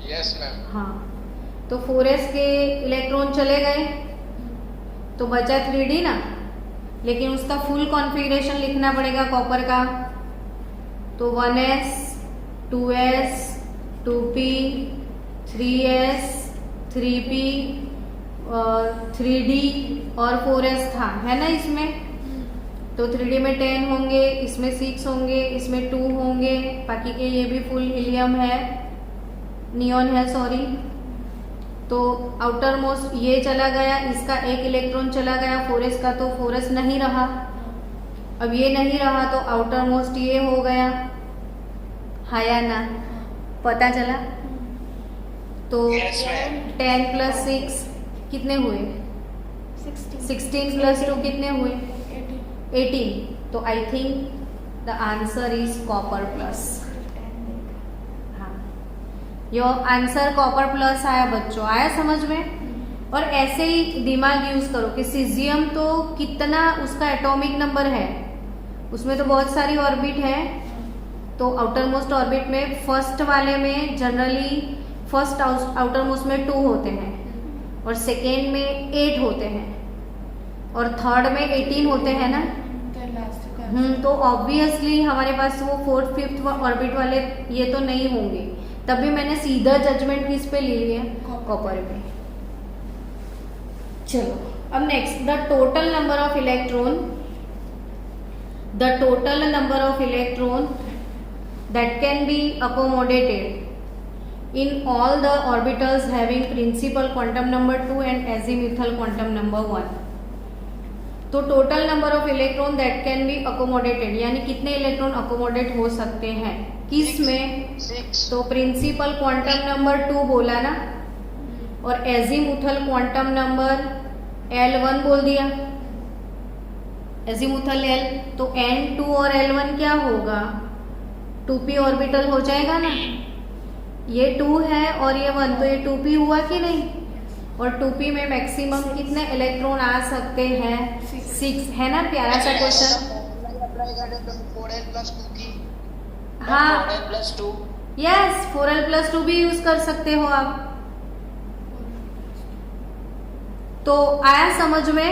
Yes ma'am. हाँ, तो 4s के इलेक्ट्रॉन चले गए तो बचा 3d ना, लेकिन उसका फुल कॉन्फ़िगरेशन लिखना पड़ेगा कॉपर का। तो 1s 2s 2p 3s 3p 3d और 4s था, है ना इसमें। तो 3d में 10 होंगे, इसमें 6 होंगे, इसमें 2 होंगे, बाकी के ये भी फुल हीलियम है, नियॉन है सॉरी। तो आउटर मोस्ट ये चला गया, इसका एक इलेक्ट्रॉन चला गया 4s का, तो 4s नहीं रहा। अब ये नहीं रहा तो आउटर मोस्ट ये हो गया, हाँ या ना, पता चला। तो 10 प्लस 6 कितने हुए, 16 प्लस 2 कितने हुए, 18। तो I think the answer is copper plus. हाँ, योर आंसर कॉपर प्लस आया बच्चों, आया समझ में। और ऐसे ही दिमाग यूज करो कि सीजियम तो कितना उसका एटॉमिक नंबर है, उसमें तो बहुत सारी ऑर्बिट है। तो आउटर मोस्ट ऑर्बिट में फर्स्ट वाले में जनरली फर्स्ट आउटर मोस्ट में 2 होते हैं, और सेकेंड में 8 होते हैं, और थर्ड में 18 होते हैं ना। तो ऑब्वियसली हमारे पास वो 4th 5th ऑर्बिट वाले ये तो नहीं होंगे, तभी मैंने सीधा जजमेंट किस पे ले लिया, कॉपर पे। चलो अब next, the total number of electron, the total number of electron that can be accommodated in all the orbitals having principal quantum number 2 and azimuthal quantum number 1। तो total number of electron that can be accommodated, यानी कितने electron accommodate हो सकते हैं किस में, 6। तो principal quantum number 2 बोला ना, और एजीमुथल क्वांटम नंबर L1 बोल दिया, एजीमुथल L। तो N2 और L1 क्या होगा, 2p ऑर्बिटल हो जाएगा ना। ये 2 है और ये 1, तो ये 2p हुआ कि नहीं। और 2p में मैक्सिमम कितने इलेक्ट्रॉन आ सकते हैं, 6, है ना। प्यारा सा क्वेश्चन। 4l plus 2 की, हाँ 4l plus 2। Yes, 4l plus 2 भी यूज कर सकते हो आप। तो आया समझ में,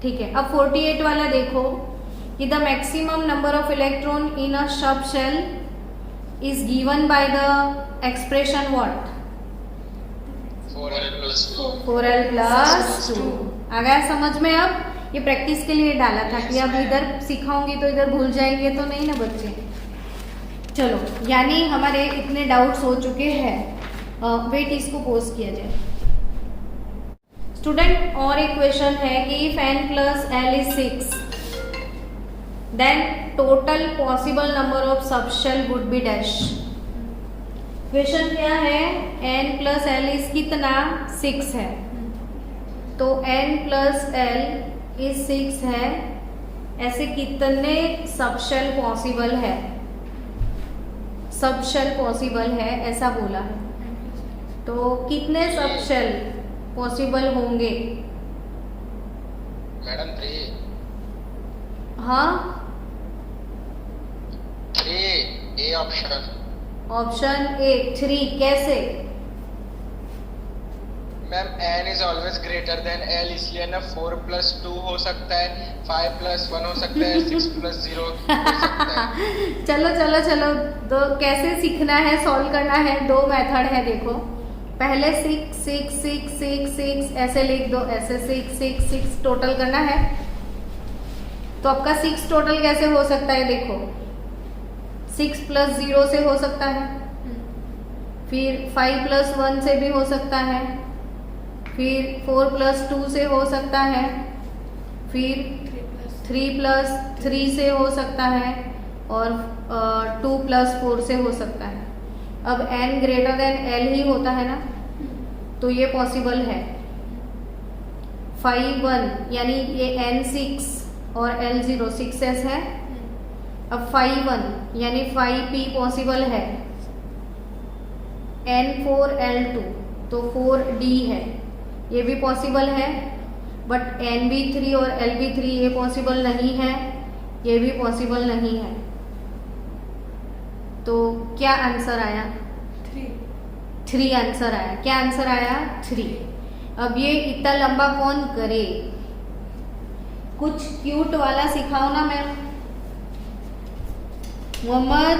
ठीक है। अब 48 वाला देखो कि the maximum number of electron in a sub shell is given by the expression what, 4l plus 2। 4l plus 2। आ गया समझ में। अब ये प्रैक्टिस के लिए डाला था कि अब इधर सिखाऊंगी तो इधर भूल जाएंगे तो नहीं ना बच्चे। चलो, यानी हमारे इतने डाउट्स हो चुके हैं। वेट, इसको पोस्ट किया जाए। स्टूडेंट, और एक क्वेश्चन है कि if n plus l is 6 then total possible number of subshell would be dash। Question क्या है, n plus l is कितना, 6 है। तो n plus l is 6 है, ऐसे कितने सबशेल पॉसिबल है, सबशेल पॉसिबल है ऐसा बोला है। तो कितने सबशेल पॉसिबल होंगे मैडम 3। हाँ 3 ए ऑप्शन। ऑप्शन ए 3, कैसे ma'am n is always greater than l, इसलिए ना 4 plus 2 हो सकता है, 5 plus 1 हो सकता है, 6 plus 0 हो सकता है। चलो चलो चलो, दो कैसे सीखना है, सॉल्व करना है। 2 मेथड है देखो, पहले 6 6 6 6 6 ऐसे लिख दो, ऐसे 6 6 6 टोटल करना है। तो आपका 6 टोटल कैसे हो सकता है, देखो 6 plus 0 से हो सकता है, फिर 5 plus 1 से भी हो सकता है, फिर 4 plus 2 से हो सकता है, फिर 3 plus 3 से हो सकता है, और 2 plus 4 से हो सकता है। अब n ग्रेटर देन l ही होता है ना, तो ये पॉसिबल है। 5 1 यानी ये n 6 और l 0 6s है। अब 5 1 यानी 5p पॉसिबल है, n 4 l 2 तो 4d है, ये भी पॉसिबल है। बट n भी 3 और l भी 3 ये पॉसिबल नहीं है, ये भी पॉसिबल नहीं है। तो क्या आंसर आया, 3 आंसर आया। क्या आंसर आया? 3। अब ये इतना लंबा कौन करे? कुछ क्यूट वाला सिखाओ ना ma'am. Mohammed,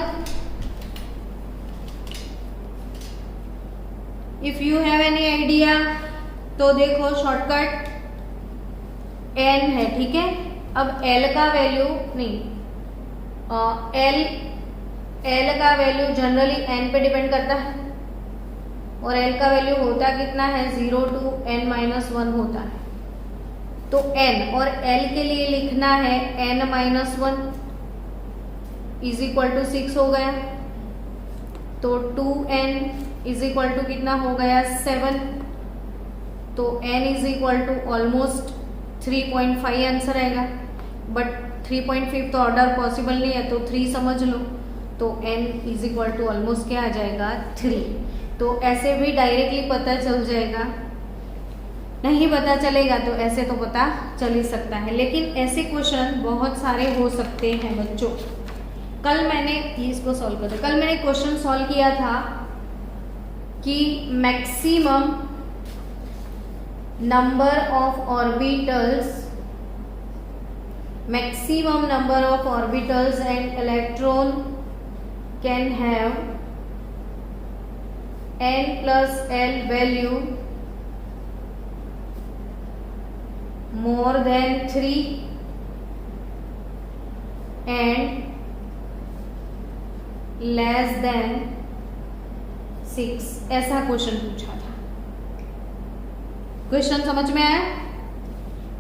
if you have any idea तो देखो शॉर्टकट n है, ठीक है। अब l का वैल्यू नहीं, l का वैल्यू जनरली n पे डिपेंड करता है और l का वैल्यू होता कितना है? 0 to n-1 होता है। तो n और l के लिए लिखना है n-1 इज इक्वल टू 6 हो गया। तो 2n इज इक्वल टू कितना हो गया? 7। तो n is equal to almost 3.5 answer आएगा, बट 3.5 तो ऑर्डर पॉसिबल नहीं है, तो 3 समझ लो। तो n is equal to almost क्या आ जाएगा? 3। तो ऐसे भी डायरेक्टली पता चल जाएगा, नहीं पता चलेगा तो ऐसे तो पता चल ही सकता है। लेकिन ऐसे क्वेश्चन बहुत सारे हो सकते हैं बच्चों। कल मैंने इसको सॉल्व कर दिया। कल मैंने क्वेश्चन सॉल्व किया था कि maximum number of orbitals and electron can have n plus l value more than 3 and less than 6। ऐसा क्वेश्चन पूछा था। क्वेश्चन समझ में आया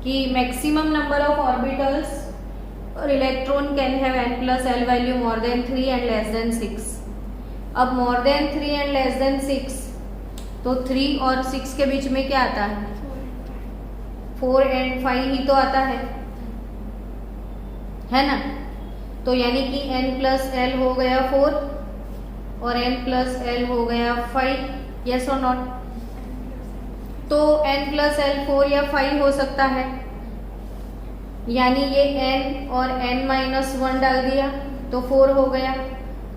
कि मैक्सिमम नंबर ऑफ ऑर्बिटल्स और electron can have n plus l value more than 3 and less than 6। अब more than 3 and less than 6, तो 3 और 6 के बीच में क्या आता है? 4 एंड 5 ही तो आता है ना। तो यानी कि n प्लस l हो गया 4 और n प्लस l हो गया 5। यस और नॉट? तो n प्लस l 4 या 5 हो सकता है, यानी ये n और n-1 डाल दिया तो 4 हो गया।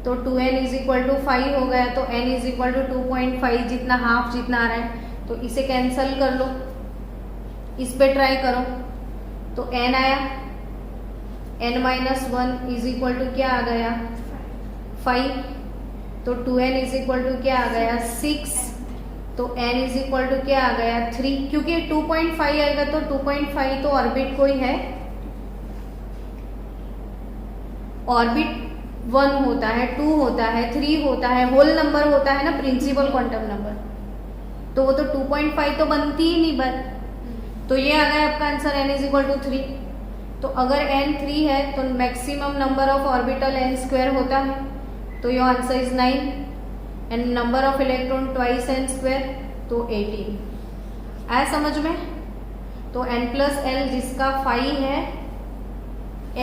तो 2n इज इक्वल टू 5 हो गया। तो n इज इक्वल टू 2.5 जितना हाफ जितना आ रहा है, तो इसे कैंसल कर लो, इस पे ट्राई करो। तो n आया, n-1 इज इक्वल टू क्या आ गया? 5। तो 2n इज इक्वल टू क्या आ गया? 6। तो n इज इक्वल टू क्या आ गया? 3। क्योंकि 2.5 आएगा तो 2.5 तो ऑर्बिट कोई है, ऑर्बिट 1 होता है, 2 होता है, 3 होता है, होल नंबर होता है ना, प्रिंसिपल क्वांटम नंबर। तो वो तो 2.5 तो बनती ही नहीं बन। तो ये आ गया आपका answer n is equal to 3। तो अगर n 3 है तो maximum number of orbital n² होता है, तो your answer is 9 and number of electron twice n², तो 18। आया समझ में? तो n प्लस l जिसका 5 है,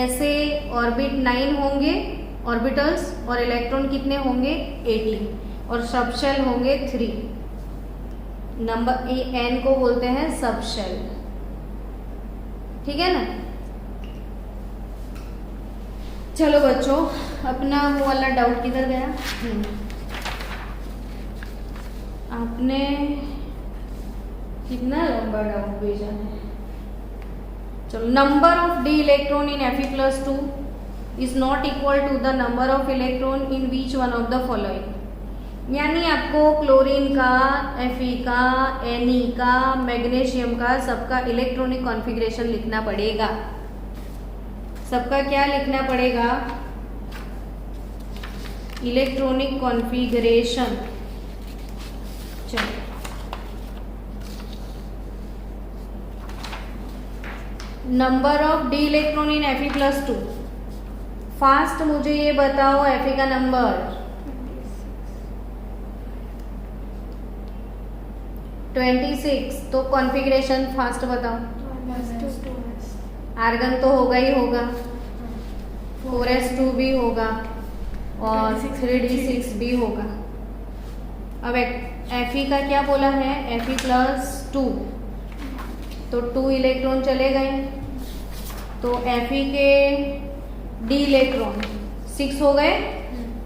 ऐसे ऑर्बिट 9 होंगे ऑर्बिटल्स और इलेक्ट्रॉन कितने होंगे? 18 और सबशेल होंगे 3। नंबर n को बोलते हैं सबशेल, ठीक है ना। चलो बच्चों, अपना वो वाला डाउट किधर गया? आपने कितना लंबा डाउट भेजा है। चलो, number of D electron in Fe+2 is not equal to the number of electron in which one of the following. यानी आपको क्लोरीन का, Fe का, Ne का, मैग्नीशियम का, सबका इलेक्ट्रॉनिक कॉन्फ़िगरेशन लिखना पड़ेगा। सबका क्या लिखना पड़ेगा? Electronic configuration. चलो, number of D electron in Fe+2। Fast मुझे ये बताओ Fe का नंबर 26। तो कॉन्फ़िगरेशन फास्ट बताओ। आर्गन तो होगा ही होगा, 4s2 भी होगा और 3d6 भी होगा। अब Fe का क्या बोला है? Fe+2, तो 2 इलेक्ट्रॉन चले गए, तो Fe के डी इलेक्ट्रॉन 6 हो गए।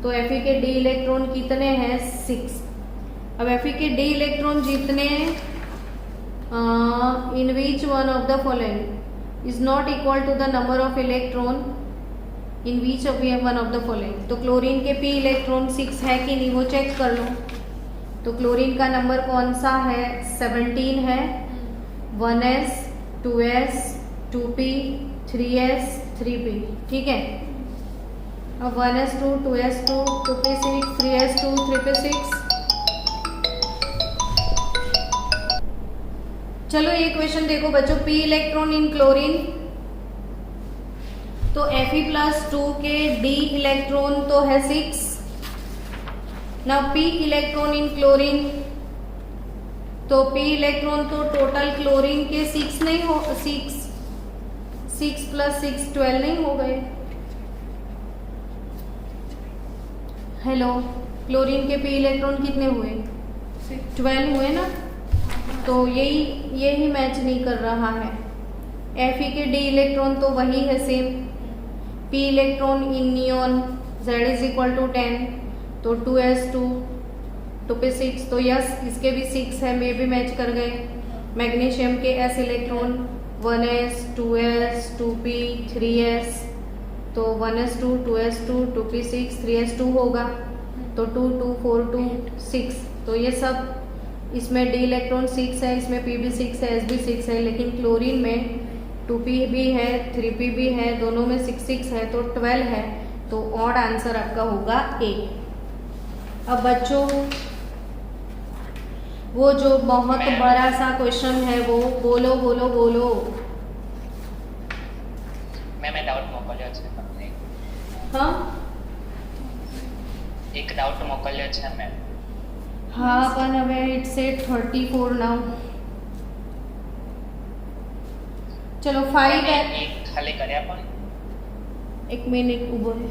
तो Fe के डी इलेक्ट्रॉन कितने हैं? 6। अब Fe के d इलेक्ट्रॉन जितने in which one of the following is not equal to the number of electron in which of one of the following. तो क्लोरीन के p इलेक्ट्रॉन 6 है कि नहीं वो चेक कर लो। तो क्लोरीन का नंबर कौन सा है? 17 है। 1s 2s 2p 3s 3p, ठीक है। अब 1s2 2s2 2p6 3s2 3p6। चलो ये क्वेश्चन देखो बच्चों, p इलेक्ट्रॉन इन क्लोरीन, तो Fe+2 के d इलेक्ट्रॉन तो है 6। ना p इलेक्ट्रॉन इन क्लोरीन, तो p इलेक्ट्रॉन तो टोटल क्लोरीन के 6 नहीं हो, 6 + 6 12 नहीं हो गए। हेलो, क्लोरीन के p इलेक्ट्रॉन कितने हुए? 12 हुए ना। तो यही मैच नहीं कर रहा है। Fe के d इलेक्ट्रॉन तो वही है same. p electron in neon Z = 10, तो 2s2 2p6, तो यस इसके भी 6 है, में भी मैच कर गए। मैग्नीशियम के s electron 1s 2s 2p 3s, तो 1s2 2s2 2p6 3s2 होगा, तो 2 2 4 2 6। तो ये सब इसमें d इलेक्ट्रॉन 6 है, इसमें p भी 6 है, s भी 6 है, लेकिन क्लोरीन में 2p भी है 3p भी है, दोनों में 6 6 है, तो 12 है। तो ऑड आंसर आपका होगा A। अब बच्चों वो जो बहुत बड़ा सा क्वेश्चन है वो बोलो बोलो बोलो। મેં ડાઉટ મોકલ્યો છે તમને। हाँ એક ડાઉટ મોકલ્યો છે મેં। हाँ પણ હવે ઇટ્સ 34 નાउ। ચલો 5 એક ખાલી કર્યા પણ એક મિનિટ ઊભો રહે।